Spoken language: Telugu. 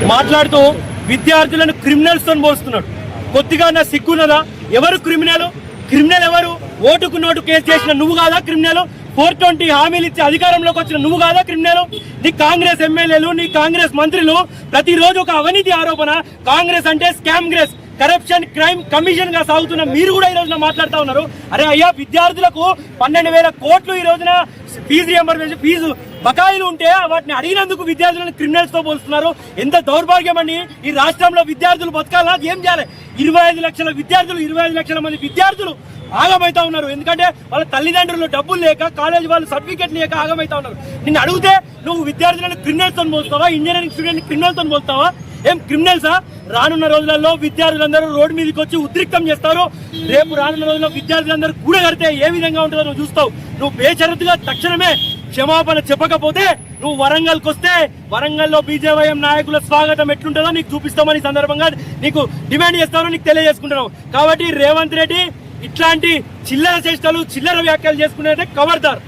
మాట్లాడుతూ విద్యార్థులను క్రిమినల్స్ తో పోస్తున్నాడు. కొద్దిగా నా సిగ్గున్నదా? ఎవరు క్రిమినల్? క్రిమినల్ ఎవరు? ఓటుకు నోటు కేసు చేసిన నువ్వు కాదా క్రిమినల్? 420 హామీలు ఇచ్చి అధికారంలోకి వచ్చిన నువ్వు కాదా క్రిమినల్? నీ కాంగ్రెస్ ఎమ్మెల్యేలు, నీ కాంగ్రెస్ మంత్రులు ప్రతిరోజు ఒక అవినీతి ఆరోపణ. కాంగ్రెస్ అంటే స్కామ్ గ్రెస్, కరప్షన్ క్రైమ్ కమిషన్ గా సాగుతున్న మీరు కూడా ఈ రోజున మాట్లాడుతూ ఉన్నారు. అరే అయ్యా, విద్యార్థులకు 12,000 కోట్లు ఈ రోజున ఫీజు రియంబర్స్మెంట్, ఫీజు బకాయిలు ఉంటే వాటిని అడిగినందుకు విద్యార్థులను క్రిమినల్స్ తో పోలుస్తున్నారు. ఎంత దౌర్భాగ్యం అండి! ఈ రాష్ట్రంలో విద్యార్థులు బతకాలా? ఏం చేయాలి? 25 లక్షల విద్యార్థులు, 25 లక్షల మంది విద్యార్థులు ఆగమైతా ఉన్నారు. ఎందుకంటే వాళ్ళ తల్లిదండ్రులు డబ్బులు లేక, కాలేజ్ వాళ్ళు సర్టిఫికెట్ లేక ఆగమైతా ఉన్నారు. నిన్ను అడిగితే నువ్వు విద్యార్థులను క్రిమినల్స్ తో పోలుస్తావా? ఇంజనీరింగ్ స్టూడెంట్ క్రిమినల్స్ తో పోలుస్తావా? ఏం క్రిమినల్సా? రానున్న రోజులలో విద్యార్థులందరూ రోడ్డు మీదకి వచ్చి ఉద్రిక్తం చేస్తారు. రేపు రానున్న రోజుల్లో విద్యార్థులందరూ కూడా కడితే ఏ విధంగా ఉంటుందో నువ్వు చూస్తావు. నువ్వు బేషరతుగా తక్షణమే క్షమాపణ చెప్పకపోతే నువ్వు వరంగల్కి వస్తే వరంగల్లో బీజేవైఎం నాయకుల స్వాగతం ఎట్లుంటుందో నీకు చూపిస్తామని సందర్భంగా నీకు డిమాండ్ చేస్తామని నీకు తెలియజేసుకుంటున్నావు. కాబట్టి రేవంత్ రెడ్డి ఇట్లాంటి చిల్లర చేష్టలు, చిల్లర వ్యాఖ్యలు చేసుకునేదే ఖబర్దార్.